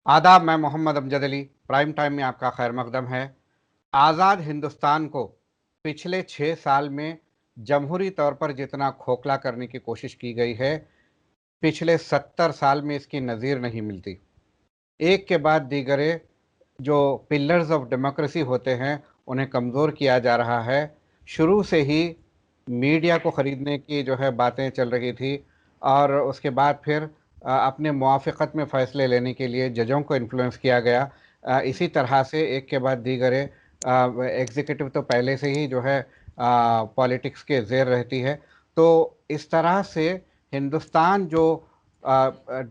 आदाब। मैं Mohammad Amjad Ali. Prime time में आपका खैर मकदम है। आज़ाद हिंदुस्तान को पिछले 6 साल में जमहूरी तौर पर जितना खोखला करने की कोशिश की गई है, पिछले 70 साल में इसकी नज़ीर नहीं मिलती। एक के बाद दीगरे जो पिलर्स ऑफ डेमोक्रेसी होते हैं उन्हें कमज़ोर किया जा रहा है। शुरू से ही मीडिया को ख़रीदने की जो है बातें चल रही थी, और उसके बाद फिर अपने मुआफ़क़त में फ़ैसले लेने के लिए जजों को इन्फ्लुएंस किया गया। इसी तरह से एक के बाद दीगरे एग्जीक्यूटिव तो पहले से ही जो है पॉलिटिक्स के ज़ेर रहती है। तो इस तरह से हिंदुस्तान जो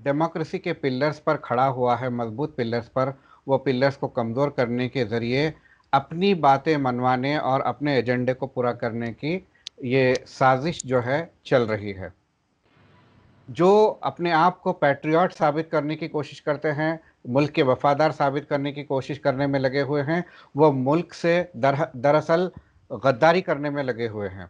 डेमोक्रेसी के पिलर्स पर खड़ा हुआ है, मजबूत पिलर्स पर, वो पिलर्स को कमज़ोर करने के ज़रिए अपनी बातें मनवाने और अपने एजेंडे को पूरा करने की ये साजिश जो है चल रही है। जो अपने आप को पैट्रियट साबित करने की कोशिश करते हैं, मुल्क के वफादार साबित करने की कोशिश करने में लगे हुए हैं, वो मुल्क से दरअसल गद्दारी करने में लगे हुए हैं।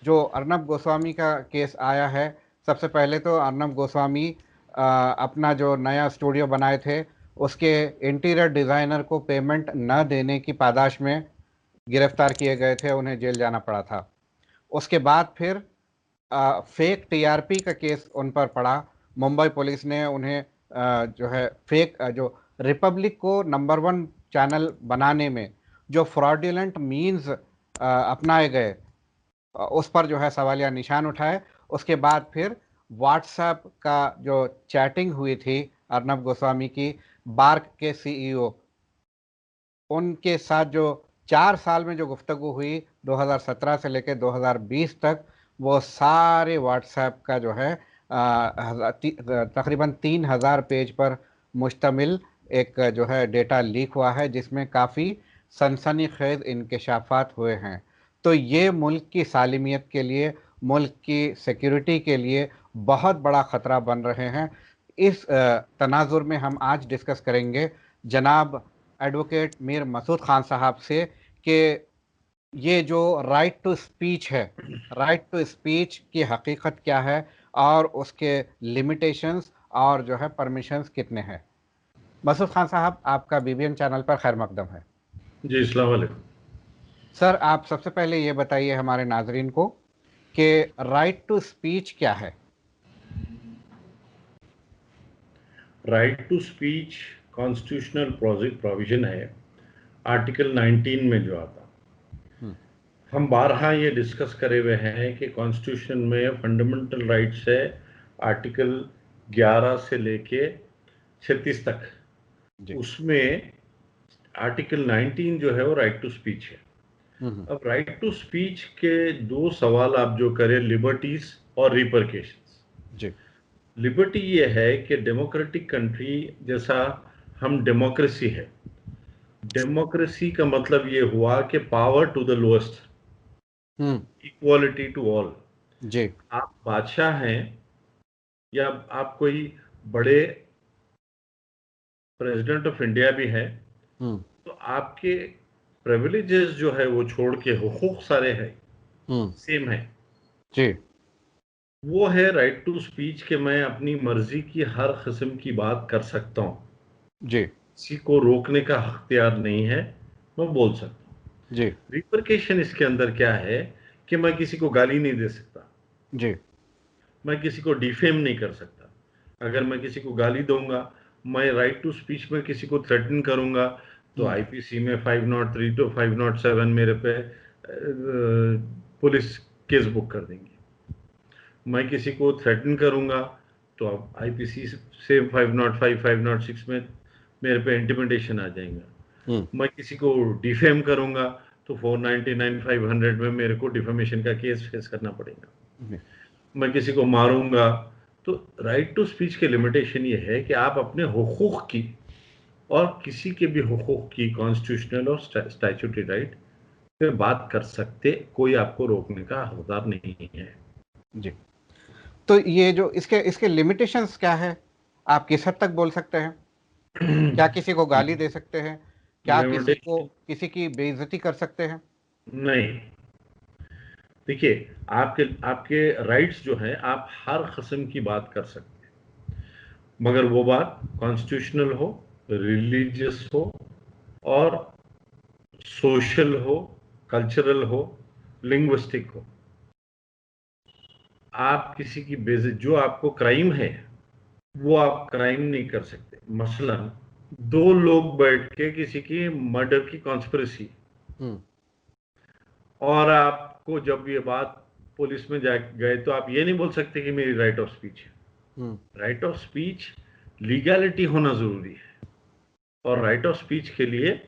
जो अर्नब गोस्वामी का केस आया है, सबसे पहले तो अर्नब गोस्वामी अपना जो नया स्टूडियो बनाए थे उसके इंटीरियर डिज़ाइनर को पेमेंट न देने की पादाश में गिरफ्तार किए गए थे, उन्हें जेल जाना पड़ा था। उसके बाद फिर फेक टीआरपी का केस उन पर पड़ा। मुंबई पुलिस ने उन्हें जो है फेक जो रिपब्लिक को नंबर 1 चैनल बनाने में जो फ्रॉडुलेंट मीन्स अपनाए गए, उस पर जो है सवालिया निशान उठाए। उसके बाद फिर व्हाट्सएप का जो चैटिंग हुई थी अर्नब गोस्वामी की बार्क के सीईओ, उनके साथ जो 4 साल में जो गुफ्तगू हुई 2017 से लेकर 2020 तक, वो सारे व्हाट्सएप का जो है तकरीबन 3000 पेज पर मुश्तमिल एक जो है डेटा लीक हुआ है, जिसमें काफ़ी सनसनीखेज इंकशाफात हुए हैं। तो ये मुल्क की सालिमियत के लिए, मुल्क की सिक्योरिटी के लिए बहुत बड़ा ख़तरा बन रहे हैं। इस तनाजुर में हम आज डिस्कस करेंगे जनाब एडवोकेट मीर मसूद खान साहब से कि ये जो राइट टू स्पीच है, राइट टू स्पीच की हकीकत क्या है और उसके लिमिटेशंस और जो है परमिशंस कितने हैं। मसूद खान साहब, आपका बीबीएन चैनल पर खैर मकदम है। जी, अस्सलाम वालेकुम। सर, आप सबसे पहले ये बताइए हमारे नाजरीन को कि राइट टू स्पीच क्या है। Right to speech constitutional provision है, आर्टिकल 19 में जो आता। हम्म। हम बारहा ये डिस्कस करे हुए हैं कि कॉन्स्टिट्यूशन में फंडामेंटल राइट्स है आर्टिकल 11 से लेके 36 तक। जी। उसमें आर्टिकल 19 जो है वो राइट टू स्पीच है। अब राइट टू स्पीच के दो सवाल आप जो करें, लिबर्टीज और रिपरकेशंस। जी। लिबर्टी ये है कि डेमोक्रेटिक कंट्री जैसा हम डेमोक्रेसी है, डेमोक्रेसी का मतलब ये हुआ कि power to the lowest, equality to all. जी। आप बादशाह हैं या आप कोई बड़े प्रेसिडेंट ऑफ इंडिया भी हैं, तो आपके प्रिविलेजेस जो है वो छोड़ के हुकूक सारे हैं, सेम है। जी। वो है राइट टू स्पीच कि मैं अपनी मर्जी की हर किस्म की बात कर सकता हूं, जी। किसी को रोकने का अख्तियार नहीं है, मैं बोल सकता हूं। जी। रिपरकेशन इसके अंदर क्या है कि मैं किसी को गाली नहीं दे सकता, जी। मैं किसी को डिफेम नहीं कर सकता। अगर मैं किसी को गाली दूंगा, मैं राइट टू स्पीच में किसी को थ्रेटन करूंगा, तो आईपीसी में 503 to 507 मेरे पे पुलिस केस बुक कर देंगे। मैं किसी को थ्रेटन करूंगा तो अब आईपीसी से 505 506 में मेरे पे इंटिमिडेशन आ जाएगा। मैं किसी को डिफेम करूंगा तो 499 500 में मेरे को डिफेमेशन का केस फेस करना पड़ेगा। मैं किसी को मारूंगा। तो राइट टू स्पीच के लिमिटेशन ये है कि आप अपने हुकूक की और किसी के भी हुकूक की कॉन्स्टिट्यूशनल और स्टैट्यूटरी राइट पे बात कर सकते, कोई आपको रोकने का हकदार नहीं है। जी। तो ये जो इसके इसके लिमिटेशंस क्या है, आप किस हद तक बोल सकते हैं? क्या किसी को गाली दे सकते हैं? क्या किसी को लिमिटेशन किसी की बेइज्जती कर सकते हैं? नहीं। देखिए, आपके आपके राइट्स जो हैं, आप हर किस्म की बात कर सकते हैं। मगर वो बात कॉन्स्टिट्यूशनल हो, रिलीजियस हो और सोशल हो, कल्चरल हो, लिंग्विस्टिक हो। आप किसी की बेइज्जती, जो आपको क्राइम है वो आप क्राइम नहीं कर सकते। मसलन दो लोग बैठ के किसी की मर्डर की कॉन्स्पिरेसी, और आपको जब ये बात पुलिस में जा गए तो आप ये नहीं बोल सकते कि मेरी राइट ऑफ स्पीच है। राइट ऑफ स्पीच, लीगैलिटी होना जरूरी है, और राइट ऑफ स्पीच के लिए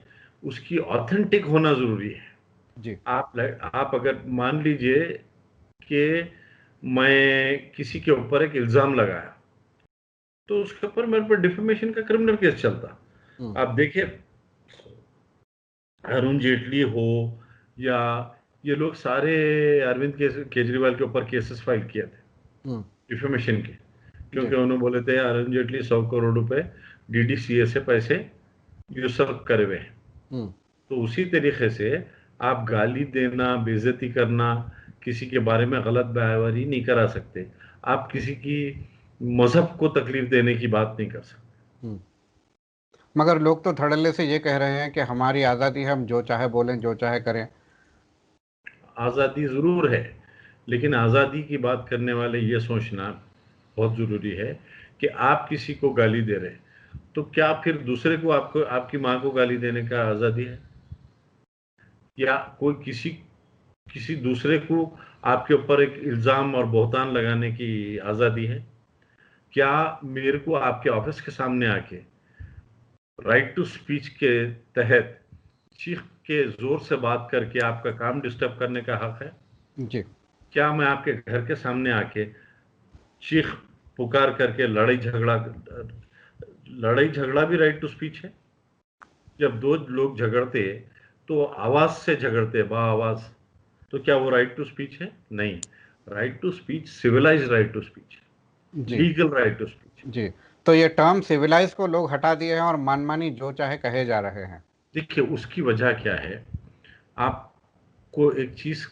उसकी ऑथेंटिक होना जरूरी है जी। आप अगर मान लीजिए कि मैं किसी के ऊपर एक इल्जाम लगाया, तो उसके ऊपर मेरे पर डिफेमेशन का क्रिमिनल केस चलता। आप देखिए, अरुण जेटली हो या ये लोग सारे अरविंद केजरीवाल के ऊपर केसेस फाइल किए थे डिफेमेशन के, क्योंकि उन्होंने बोले थे अरुण जेटली 100 करोड़ रुपए डीडीसीए से पैसे यूसर्व करे हुए हैं। तो उसी तरीके से आप गाली देना, बेइज्जती करना, किसी के बारे में गलत बयानबाजी नहीं करा सकते। आप किसी की मजहब को तकलीफ देने की बात नहीं कर सकते। मगर लोग तो धड़ल्ले से ये कह रहे हैं कि हमारी आज़ादी है, हम जो चाहे बोलें, जो चाहे करें। आज़ादी ज़रूर है, लेकिन आज़ादी की बात करने वाले ये सोचना बहुत ज़रूरी है कि आप किसी को गाली दे रहे हैं, तो क्या फिर दूसरे को, आपको, आपकी माँ को गाली देने का आज़ादी है? या कोई किसी दूसरे को आपके ऊपर एक इल्ज़ाम और बहतान लगाने की आज़ादी है? क्या मेरे को आपके ऑफिस के सामने आके राइट टू स्पीच के तहत चीख के जोर से बात करके आपका काम डिस्टर्ब करने का हक है? जी। क्या मैं आपके घर के सामने आके चीख पुकार करके लड़ाई झगड़ा भी राइट टू स्पीच है? जब दो लोग झगड़ते तो आवाज से झगड़ते, आवाज, तो क्या वो राइट टू स्पीच है? नहीं। Right to speech civilise right to speech, legal right to speech. जी। तो ये टर्म सिविलाइज को लोग हटा दिए हैं और मनमानी जो चाहे कहे जा रहे हैं। देखिए, उसकी वजह क्या है, आपको एक चीज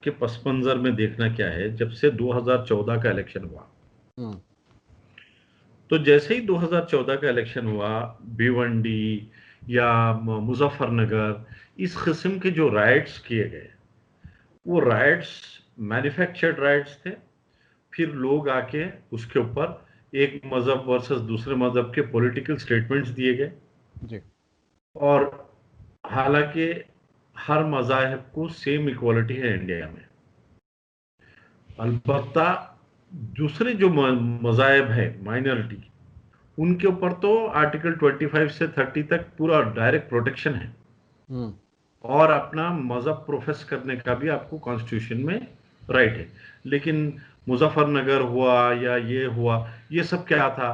के पस मंजर में देखना क्या है। जब से 2014 का इलेक्शन हुआ, तो जैसे ही 2014 का इलेक्शन हुआ, भिवंडी या मुजफ्फरनगर, इस किस्म के जो राइट्स किए गए, वो राइट्स मैन्युफैक्चर्ड राइट्स थे। फिर लोग आके उसके ऊपर एक मजहब वर्सेस दूसरे मजहब के पॉलिटिकल स्टेटमेंट्स दिए गए। जी। और हालांकि हर मज़ाहिब को सेम इक्वालिटी है इंडिया में, अलबत्ता दूसरे जो मज़ाहिब है माइनॉरिटी, उनके ऊपर तो आर्टिकल 25 से 30 तक पूरा डायरेक्ट प्रोटेक्शन है, और अपना मजहब प्रोफेस करने का भी आपको कॉन्स्टिट्यूशन में राइट है। लेकिन मुजफ्फरनगर हुआ या ये हुआ, ये सब क्या था,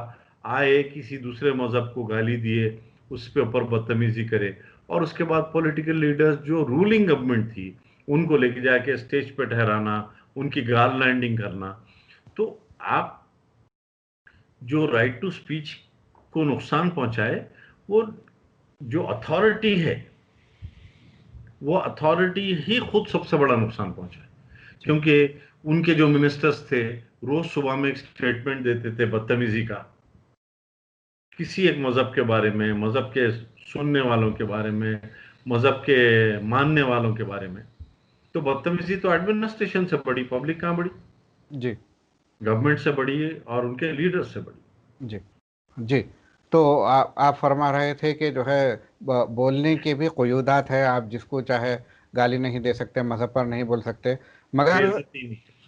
आए किसी दूसरे मजहब को गाली दिए, उस पे ऊपर बदतमीजी करे, और उसके बाद पॉलिटिकल लीडर्स जो रूलिंग गवर्नमेंट थी उनको लेके जाके स्टेज पे ठहराना, उनकी गार्लैंडिंग करना। तो आप जो राइट टू स्पीच को नुकसान पहुंचाए, वो जो अथॉरिटी है, वो अथॉरिटी ही खुद सबसे बड़ा नुकसान पहुंचा, क्योंकि उनके जो मिनिस्टर्स थे रोज सुबह में एक स्टेटमेंट देते थे बदतमीजी का, किसी एक मजहब के बारे में, मजहब के सुनने वालों के बारे में, मजहब के मानने वालों के बारे में। तो बदतमीजी तो एडमिनिस्ट्रेशन से बड़ी, पब्लिक कहां बड़ी? जी। गवर्नमेंट से बड़ी और उनके लीडर से बड़ी। जी। जी। तो आप फरमा रहे थे कि जो है बोलने की भी क़ुयूदात है, आप जिसको चाहे गाली नहीं दे सकते, मज़हब पर नहीं बोल सकते। मगर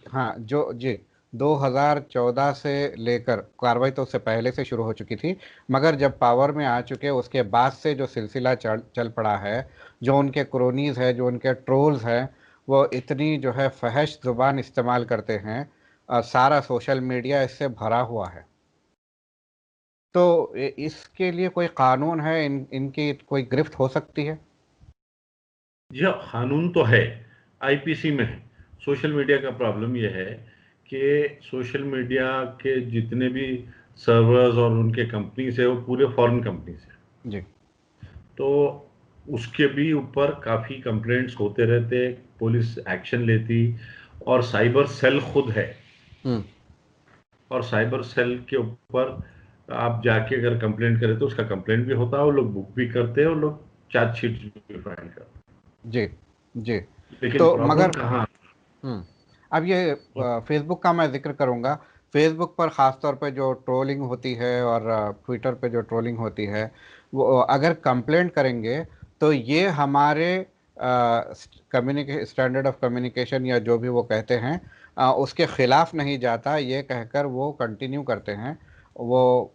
हाँ, जो जी 2014 से लेकर कार्रवाई तो उससे पहले से शुरू हो चुकी थी, मगर जब पावर में आ चुके उसके बाद से जो सिलसिला चल पड़ा है, जो उनके क्रोनीज है, जो उनके ट्रोल्स हैं, वो इतनी जो है फहश ज़ुबान इस्तेमाल करते हैं, सारा सोशल मीडिया इससे भरा हुआ है। तो इसके लिए कोई कानून है, इनकी कोई गिरफ्त हो सकती है? जी, कानून तो है, आईपीसी में है। सोशल मीडिया का प्रॉब्लम यह है कि सोशल मीडिया के जितने भी सर्वर्स और उनके कंपनीज है, वो पूरे फॉरेन कंपनीज है। जी। तो उसके भी ऊपर काफ़ी कंप्लेंट्स होते रहते, पुलिस एक्शन लेती, और साइबर सेल खुद है, और साइबर सेल के ऊपर आप जाके अगर कंप्लेंट करें तो उसका कंप्लेंट भी होता है, वो लोग बुक भी करते हैं, वो लोग चार्जशीट भी फाइल करते हैं। जी जी। हैं। लेकिन तो प्रॉब्लम मगर कहाँ? अब ये फेसबुक का मैं जिक्र करूंगा। फेसबुक पर ख़ास तौर पे जो ट्रोलिंग होती है और ट्विटर पे जो ट्रोलिंग होती है, वो अगर कंप्लेंट करेंगे तो ये हमारे कम्युनिके स्टैंडर्ड ऑफ कम्युनिकेशन या जो भी वो कहते हैं उसके ख़िलाफ़ नहीं जाता, ये कहकर वो कंटिन्यू करते हैं। वो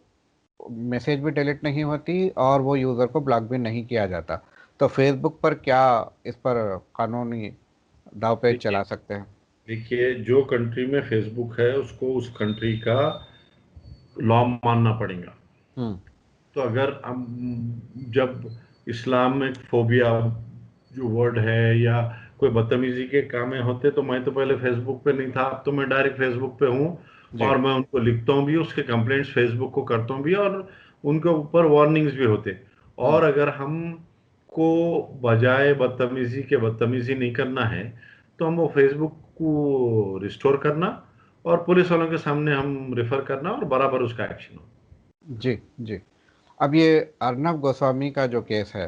मैसेज भी डिलीट नहीं होती और वो यूज़र को ब्लॉक भी नहीं किया जाता। तो फेसबुक पर क्या इस पर कानूनी दाव पेच देखिए चला सकते हैं? देखिए, जो कंट्री में फेसबुक है उसको उस कंट्री का लॉ मानना पड़ेगा। हम्म। तो अगर हम जब इस्लामिक फोबिया जो वर्ड है या कोई बदतमीजी के काम होते, तो मैं तो पहले फेसबुक पे नहीं था, अब तो मैं डायरेक्ट फेसबुक पे हूँ। जी। और मैं उनको लिखता हूँ भी, उसके कंप्लेंट्स फेसबुक को करता हूँ भी, और उनके ऊपर वार्निंग्स भी होते। हम्म। और अगर हम को बजाय बदतमीजी के बदतमीजी नहीं करना है, तो हम वो फेसबुक को रिस्टोर करना और पुलिस वालों के सामने हम रेफर करना और बराबर उसका एक्शन हो। जी जी। अब ये अर्नब गोस्वामी का जो केस है,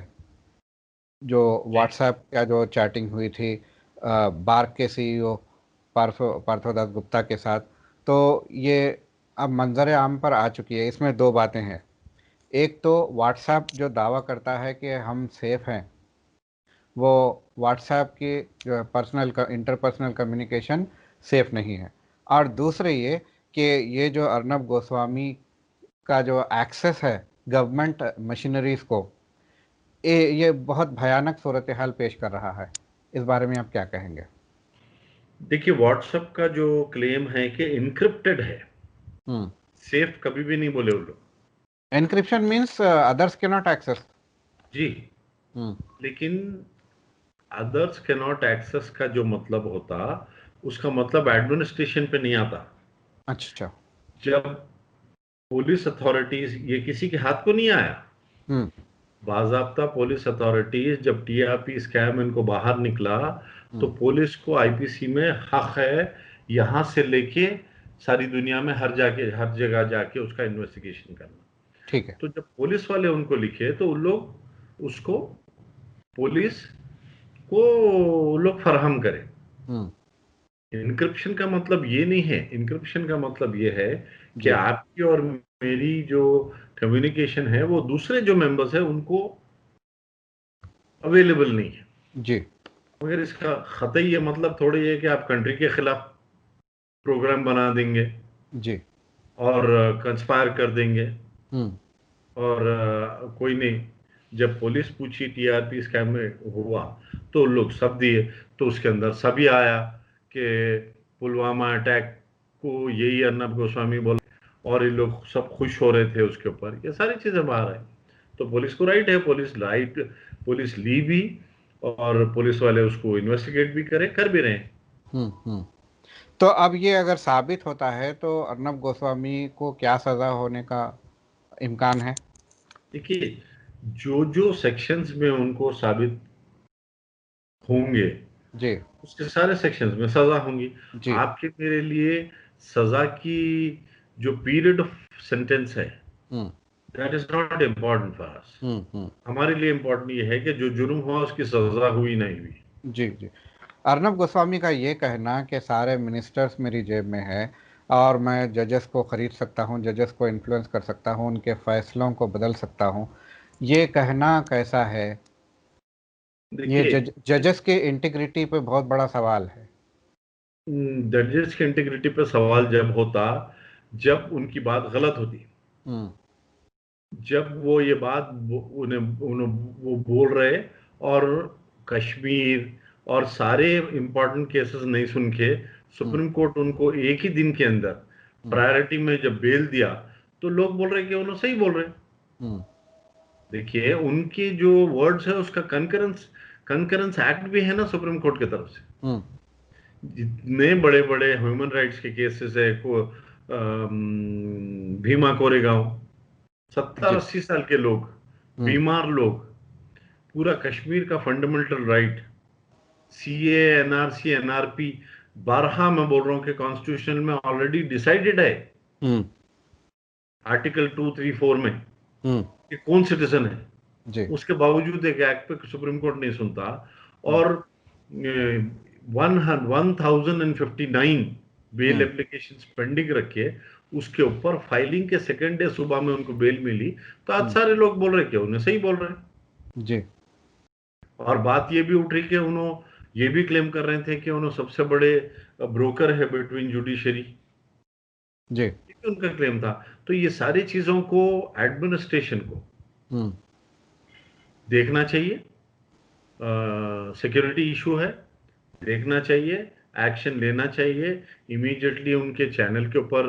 जो जी। व्हाट्सएप का जो चैटिंग हुई थी बार्क के सीईओ पार्थोदास गुप्ता के साथ, तो ये अब मंजर आम पर आ चुकी है। इसमें दो बातें हैं। एक तो व्हाट्सएप जो दावा करता है कि हम सेफ हैं, वो व्हाट्सएप की जो पर्सनल इंटरपर्सनल कम्युनिकेशन सेफ नहीं है। और दूसरे ये कि ये जो अर्नब गोस्वामी का जो एक्सेस है गवर्नमेंट मशीनरीज को, ये बहुत भयानक सूरत हाल पेश कर रहा है। इस बारे में आप क्या कहेंगे? देखिए, व्हाट्सएप का जो क्लेम है कि इनक्रिप्टेड है, हम्म। सेफ कभी भी नहीं बोले वो लोग। एनक्रिप्शन मीन्स अदर्स के नॉट एक्सेस। जी। हम्म। लेकिन अदर्स के नॉट एक्सेस का जो मतलब होता, उसका मतलब एडमिनिस्ट्रेशन पे नहीं आता। अच्छा। जब पुलिस अथॉरिटीज, ये किसी के हाथ को नहीं आया। हम्म। बाजाब्ता पुलिस अथॉरिटीज जब टीआरपी स्कैम इनको बाहर निकला, तो हम्म। पुलिस को आईपीसी में हक है यहां से लेके सारी दुनिया में हर जगह जाके उसका इन्वेस्टिगेशन करना। ठीक है। तो जब पुलिस वाले उनको लिखे तो उन लोग उसको पुलिस को वो लोग फराहम करें। हम्म। इंक्रिप्शन का मतलब ये नहीं है, इंक्रिप्शन का मतलब ये है कि जी आपकी और मेरी जो कम्युनिकेशन है वो दूसरे जो मेंबर्स है उनको अवेलेबल नहीं है। जी मगर इसका कतई ये मतलब थोड़ी है कि आप कंट्री के खिलाफ प्रोग्राम बना देंगे जी। और कंस्पायर कर देंगे। हम्म। और कोई नहीं, जब पुलिस पूछी टीआरपी स्कैम में हुआ तो लोग सब दिए, तो उसके अंदर सभी आया कि पुलवामा अटैक को यही अर्नब गोस्वामी बोला, और ये लोग सब खुश हो रहे थे उसके ऊपर, ये सारी चीजें बाहर आई। तो पुलिस को राइट है, पुलिस ली भी, और पुलिस वाले उसको इन्वेस्टिगेट भी कर भी रहे हैं। हम्म। तो अब ये अगर साबित होता है तो अर्नब गोस्वामी को क्या सज़ा होने का इम्कान है? देखिए, जो जो सेक्शंस में उनको साबित होंगे, जी उसके सारे सेक्शंस में सजा होंगी। जी। आपके मेरे लिए सजा की जो पीरियड ऑफ सेंटेंस है, hmm. That is not important for us. Hmm. हमारे लिए इम्पोर्टेंट ये है कि जो जुर्म हुआ उसकी सजा हुई नहीं हुई। जी जी। अर्नब गोस्वामी का ये कहना कि सारे मिनिस्टर्स मेरी जेब में है और मैं जजेस को ख़रीद सकता हूँ, जजेस को इन्फ्लुएंस कर सकता हूँ, उनके फ़ैसलों को बदल सकता हूँ, ये कहना कैसा है? ये देखिए, जजेस के इंटीग्रिटी पे बहुत बड़ा सवाल है। जजेस की इंटीग्रिटी पे सवाल जब होता, जब उनकी बात गलत होती, हम्म। जब वो ये बात उन्हें उन्हें वो बोल रहे, और कश्मीर और सारे इंपॉर्टेंट केसेस नहीं सुन के हम्म। सुप्रीम कोर्ट उनको एक ही दिन के अंदर हम्म। प्रायोरिटी में जब बेल दिया, तो लोग बोल रहे कि उन्होंने सही बोल रहे। हम्म। देखिए, उनके जो वर्ड्स है उसका कंकरेंस कंकरेंस एक्ट भी है ना सुप्रीम कोर्ट की तरफ से। हम्म। जितने बड़े बड़े ह्यूमन राइट्स के केसेस है को भीमा कोरेगांव, सत्तर जी। 80 साल के लोग, हम्म। बीमार लोग, पूरा कश्मीर का fundamental right, CA NRC NRP, 12 मैं बोल रहा हूं कि कॉन्स्टिट्यूशन में ऑलरेडी डिसाइडेड है। हम्म। आर्टिकल 234 में हम्म, कि कौन सिटीजन है, जी, उसके बावजूद एक एक्ट पे सुप्रीम कोर्ट नहीं सुनता, और 1059 बेल हम्म, एप्लीकेशन पेंडिंग रखे, उसके ऊपर फाइलिंग के सेकेंड डे सुबह में उनको बेल मिली, तो आज हम्म, सारे लोग बोल रहे क्या उन्हें सही बोल रहे हैं। जी, और बात ये भी उठ रही कि उन्होंने ये भी क्लेम कर रहे थे कि उन्होंने सबसे बड़े ब्रोकर है बिटवीन जुडिशरी, जी, ये भी उनका क्लेम था। तो ये सारी चीजों को एडमिनिस्ट्रेशन को हम्म, देखना चाहिए, सिक्योरिटी इशू है, देखना चाहिए, एक्शन लेना चाहिए, इमीडिएटली उनके चैनल के ऊपर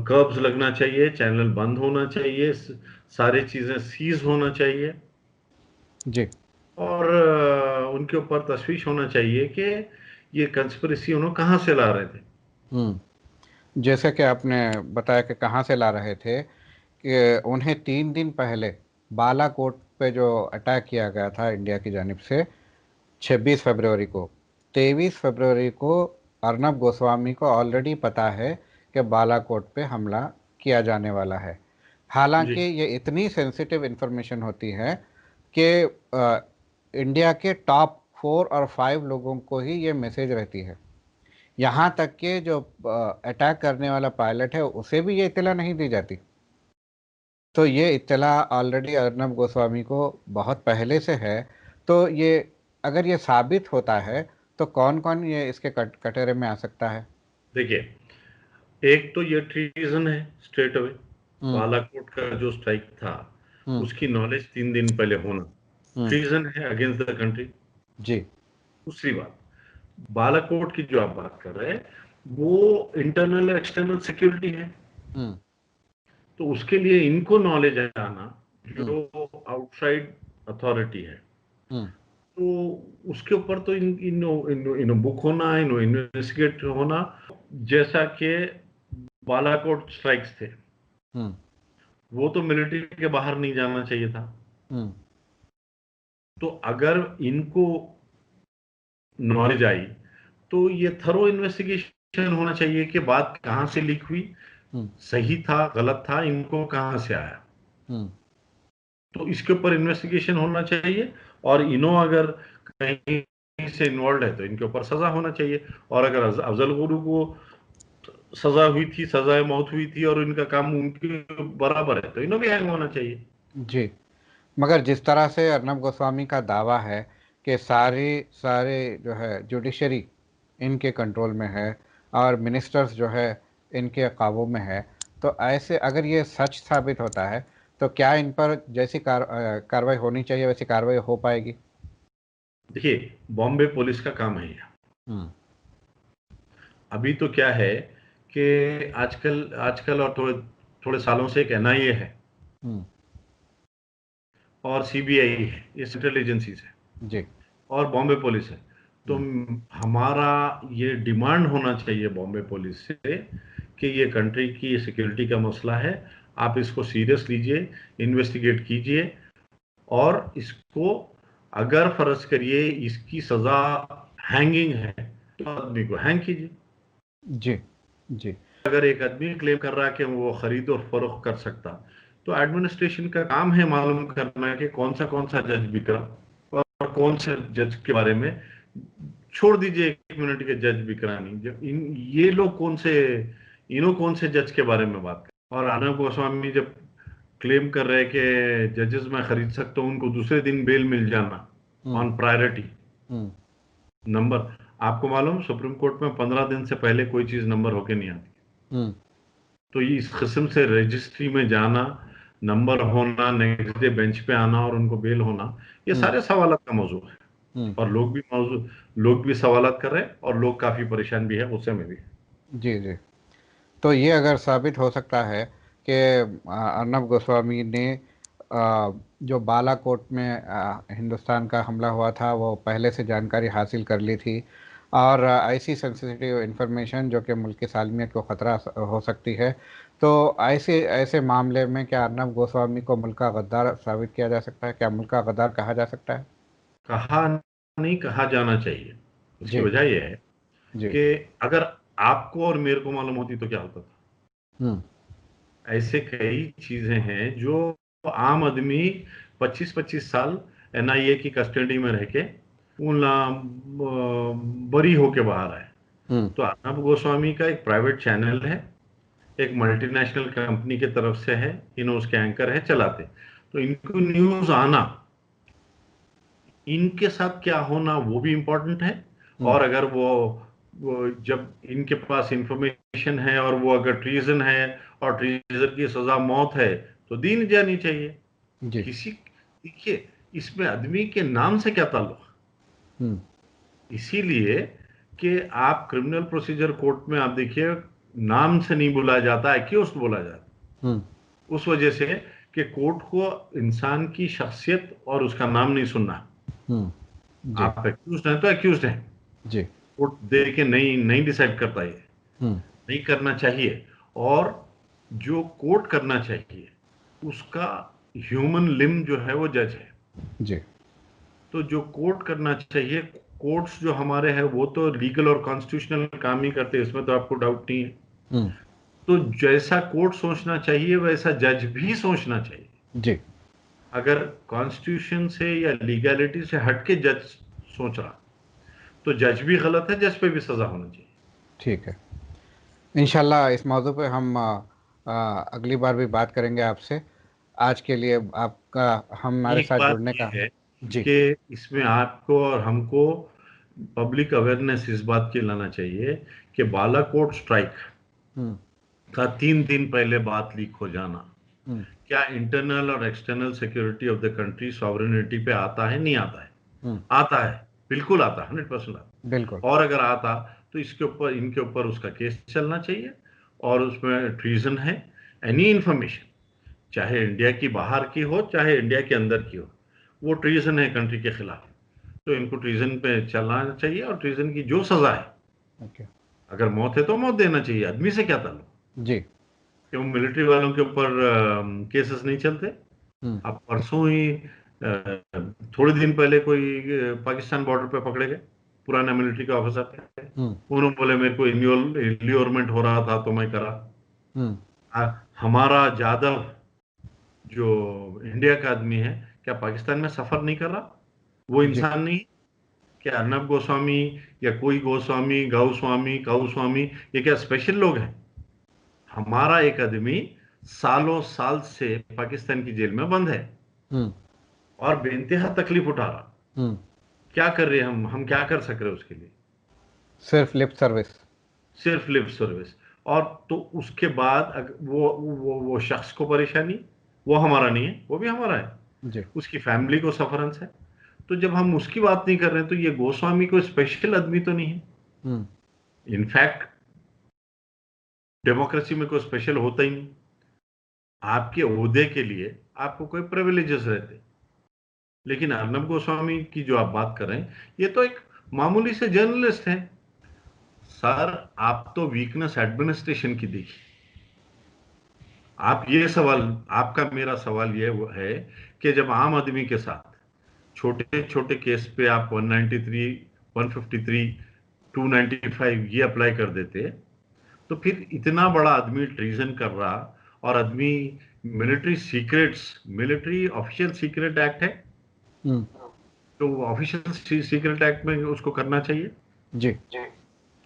कर्ब्स लगना चाहिए, चैनल बंद होना चाहिए, सारी चीजें सीज होना चाहिए, जी, और उनके ऊपर तशवीश होना चाहिए कि ये कंस्पिरेसी उन्होंने कहाँ से ला रहे थे। जैसे कि आपने बताया कि कहाँ से ला रहे थे, कि उन्हें 3 दिन पहले बालाकोट पे जो अटैक किया गया था इंडिया की जानिब से 26 फरवरी को, 23 फरवरी को अर्नब गोस्वामी को ऑलरेडी पता है कि बालाकोट पे हमला किया जाने वाला है। हालांकि जी, ये इतनी सेंसिटिव इंफॉर्मेशन होती है कि इंडिया के टॉप 4 और 5 लोगों को ही ये मैसेज रहती है। यहाँ तक कि जो अटैक करने वाला पायलट है उसे भी ये इत्तला नहीं दी जाती। तो ये इत्तला ऑलरेडी अर्नब गोस्वामी को बहुत पहले से है। तो ये, अगर ये साबित होता है, तो कौन कौन ये इसके कटघरे में आ सकता है? देखिए, एक तो ये ट्रीजन है स्ट्रेट अवे, हम्म, बालाकोट का जो स्ट्राइक था हम्म, उसकी नॉलेज 3 दिन पहले होना हम्म, ट्रीजन है अगेंस्ट द कंट्री। जी, दूसरी बात, बालाकोट की जो आप बात कर रहे हैं वो इंटरनल एक्सटर्नल सिक्योरिटी है, हम्म, तो उसके लिए इनको नॉलेज आना हम्म, जो आउटसाइड अथॉरिटी है, हम्म, तो उसके ऊपर तो इनो बुक होना, इनो इन्वेस्टिगेट होना। जैसा कि बालाकोट स्ट्राइक्स थे, हम्म, वो तो मिलिट्री के बाहर नहीं जाना चाहिए था, हम्म, तो अगर इनको नॉलेज आई तो ये थरो इन्वेस्टिगेशन होना चाहिए कि बात कहां से लीक हुई, हम्म, सही था गलत था, इनको कहां से आया, हम्म, तो इसके ऊपर इन्वेस्टिगेशन होना चाहिए। और इनो अगर कहीं से इन्वॉल्व है तो इनके ऊपर सजा होना चाहिए। और अगर अफजल गुरु को सजा हुई थी, सजा मौत हुई थी, और इनका काम उनके बराबर है, तो इन्हें भी हैंग होना चाहिए। जी। मगर जिस तरह से अर्नब गोस्वामी का दावा है कि सारे सारे जो है जुडिशरी इनके कंट्रोल में है और मिनिस्टर्स जो है इनके काबू में है, तो ऐसे अगर ये सच साबित होता है, तो क्या इन पर जैसी कार्रवाई होनी चाहिए वैसी कार्रवाई हो पाएगी? देखिए, बॉम्बे पुलिस का काम है ये। हम्म, अभी तो क्या है कि आजकल आजकल और थोड़े थोड़े सालों से एक एनआईए है हम्म, और सीबीआई है, ये सेंट्रल एजेंसीज है, जी, और बॉम्बे पुलिस है। तो हम्म, हमारा ये डिमांड होना चाहिए बॉम्बे पुलिस से कि ये कंट्री की सिक्योरिटी का मसला है, आप इसको सीरियस लीजिए, इन्वेस्टिगेट कीजिए, और इसको अगर फर्ज करिए इसकी सजा हैंगिंग है तो आदमी को हैंग कीजिए। जी, जी, अगर एक आदमी क्लेम कर रहा है कि वो खरीद और फरोख्त कर सकता, तो एडमिनिस्ट्रेशन का काम है मालूम करना कि कौन सा जज बिका, और कौन से जज के बारे में, छोड़ दीजिए 1 मिनट के जज बिकरानी, जब ये लोग कौन से जज के बारे में बात कर। और अर्नब गोस्वामी जब क्लेम कर रहे हैं कि जजेस मैं खरीद सकता हूं, उनको दूसरे दिन बेल मिल जाना हम्म, ऑन प्रायोरिटी हम्म, नंबर। आपको मालूम सुप्रीम कोर्ट में 15 दिन से पहले कोई चीज नंबर होके नहीं आती, हम्म, तो ये इस किस्म से रजिस्ट्री में जाना, नंबर होना, नेक्स्ट डे बेंच पे आना और उनको बेल होना, ये हम्म, सारे सवालात का मौजू है। हम्म, और लोग भी सवालात कर रहे हैं, और लोग काफी परेशान भी है, गुस्से में भी है। जी, जी। तो ये अगर साबित हो सकता है कि अर्नब गोस्वामी ने जो बालाकोट में हिंदुस्तान का हमला हुआ था वो पहले से जानकारी हासिल कर ली थी, और ऐसी सेंसिटिव इंफॉर्मेशन जो कि मुल्क की सालमियत को ख़तरा हो सकती है, तो ऐसे ऐसे मामले में क्या अर्नब गोस्वामी को मुल्क का गद्दार साबित किया जा सकता है? क्या मुल्क का गद्दार कहा जा सकता है? कहा नहीं, कहा जाना चाहिए। उसकी जी, वजह यह है जी, कि अगर आपको और मेरे को मालूम होती तो क्या होता था। हम्म, ऐसे कई चीजें हैं जो आम आदमी 25-25 साल एनआईए की कस्टडी में रह के बरी होके बाहर आए। तो अर्नब गोस्वामी का एक प्राइवेट चैनल है, एक मल्टीनेशनल कंपनी की तरफ से है, इन उसके एंकर है, चलाते। तो इनको न्यूज आना, इनके साथ क्या होना वो भी इंपॉर्टेंट है। और अगर वो जब इनके पास इंफॉर्मेशन है और वो अगर ट्रीजन है और ट्रीजन की सजा मौत है तो दी नहीं जानी चाहिए जी। किसी। देखिए, इसमें आदमी के नाम से क्या ताल्लुक, इसीलिए कि आप क्रिमिनल प्रोसीजर कोर्ट में आप देखिए नाम से नहीं बुलाया जाता, एक्यूज्ड बोला जाता, उस वजह से कि कोर्ट को इंसान की शख्सियत और उसका नाम नहीं सुनना। आप एक्यूज्ड हैं तो एक्यूज्ड हैं जी। कोर्ट दे के नहीं डिसाइड करता, ये नहीं करना चाहिए। और जो कोर्ट करना चाहिए उसका ह्यूमन लिम जो है वो जज है जी। तो जो कोर्ट करना चाहिए, कोर्ट्स जो हमारे हैं वो तो लीगल और कॉन्स्टिट्यूशनल काम ही करते हैं, इसमें तो आपको डाउट नहीं है। तो जैसा कोर्ट सोचना चाहिए वैसा जज भी सोचना चाहिए जी। अगर कॉन्स्टिट्यूशन से या लीगैलिटी से हटके जज सोच रहा तो जज भी गलत है, जज पे भी सजा होनी चाहिए। ठीक है, इंशाल्लाह इस मौजू पे हम अगली बार भी बात करेंगे आपसे। आज के लिए आपका हमारे एक साथ बात जुड़ने यह का। है जी। कि इसमें आपको और हमको पब्लिक अवेयरनेस इस बात की लाना चाहिए कि बालाकोट स्ट्राइक का 3 दिन पहले बात लीक हो जाना क्या इंटरनल और external security of the country sovereignty पे आता है? नहीं आता है। आता है, बिल्कुल आता है, 100% आता है। बिल्कुल। और अगर आता तो इसके ऊपर इनके ऊपर उसका केस चलना चाहिए और उसमें ट्रीजन है। एनी इंफॉर्मेशन चाहे इंडिया की बाहर की हो चाहे इंडिया के अंदर की हो, वो ट्रीजन है कंट्री के खिलाफ। तो इनको ट्रीजन पे चलना चाहिए और ट्रीजन की जो सजा है, अगर मौत है तो मौत देना चाहिए, आदमी से क्या ताल्लुक। जी। क्यों मिलिट्री वालों के ऊपर केसेस नहीं चलते? अब परसों ही थोड़े दिन पहले कोई पाकिस्तान बॉर्डर पे पकड़े गए पुराना मिलिट्री का ऑफिसर थे। उन्होंने बोले मेरे को इन्योरमेंट हो रहा था तो मैं करा। हमारा जादव जो इंडिया का आदमी है क्या पाकिस्तान में सफर नहीं कर रहा? वो जी। इंसान नहीं? क्या अर्नब गोस्वामी या कोई गोस्वामी, गौस्वामी, काउस्वामी ये क्या स्पेशल लोग हैं? हमारा एक आदमी सालों साल से पाकिस्तान की जेल में बंद है और बेइंतहा तकलीफ उठा रहा। क्या कर रहे हैं हम क्या कर सक रहे हैं उसके लिए? सिर्फ लिप सर्विस। सिर्फ लिप सर्विस। और तो उसके बाद वो शख्स को परेशानी, वो हमारा नहीं है, वो भी हमारा है। जी। उसकी फैमिली को सफरेंस है। तो जब हम उसकी बात नहीं कर रहे हैं तो ये गोस्वामी कोई स्पेशल आदमी तो नहीं है। इनफैक्ट डेमोक्रेसी में कोई स्पेशल होता ही नहीं। आपके ओहदे के लिए आपको कोई प्रिविलेजेस रहते, लेकिन अर्नब गोस्वामी की जो आप बात कर रहे हैं ये तो एक मामूली से जर्नलिस्ट हैं। सर आप तो वीकनेस एडमिनिस्ट्रेशन की देखिए। आप ये सवाल, आपका मेरा सवाल ये है कि जब आम आदमी के साथ छोटे छोटे केस पे आप 193, 153, 295 ये अप्लाई कर देते तो फिर इतना बड़ा आदमी ट्रीजन कर रहा और आदमी मिलिट्री ऑफिशियल सीक्रेट एक्ट है तो ऑफिशियल सीक्रेट एक्ट में उसको करना चाहिए जी।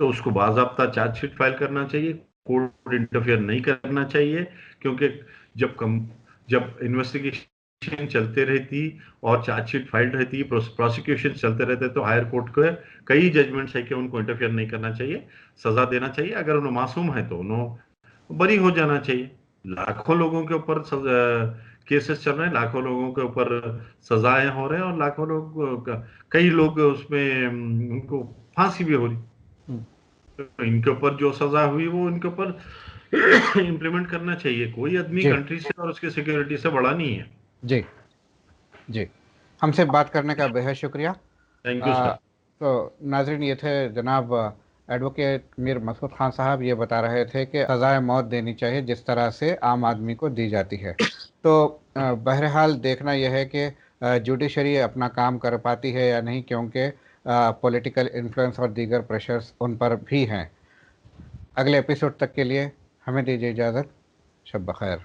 तो उसको बाज़ाब्ता चार्जशीट फाइल करना चाहिए, कोर्ट इंटरफेयर नहीं करना चाहिए। क्योंकि जब इन्वेस्टिगेशन चलते रहती और चार्जशीट फाइल्ड रहती, प्रोसिक्यूशन चलते रहते तो हायर कोर्ट के कई जजमेंट्स है कि उनको इंटरफेयर नहीं करना चाहिए, सजा देना चाहिए। अगर उन्हें मासूम है तो उन्हें बरी हो जाना चाहिए। लाखों लोगों के ऊपर केसेस चल रहे हैं, लाखों लोगों के ऊपर सजाएं हो रहे हैं और लाखों लोग, कई लोग उसमें उनको फांसी भी हो रही। तो इनके ऊपर जो सजा हुई वो इनके ऊपर इम्प्लीमेंट करना चाहिए। कोई आदमी जी। कंट्री से और उसकी सिक्योरिटी से बड़ा नहीं है। जी। जी। हमसे बात करने का बेहद शुक्रिया। Thank you sir. तो नाजरीन, ये थे जनाब एडवोकेट मीर मसूद खान साहब। ये बता रहे थे कि सज़ाए मौत देनी चाहिए जिस तरह से आम आदमी को दी जाती है। तो बहरहाल देखना यह है कि जुडिशरी अपना काम कर पाती है या नहीं, क्योंकि पॉलिटिकल इन्फ्लुएंस और दीगर प्रेशर्स उन पर भी हैं। अगले एपिसोड तक के लिए हमें दीजिए इजाज़त। शब बखैर।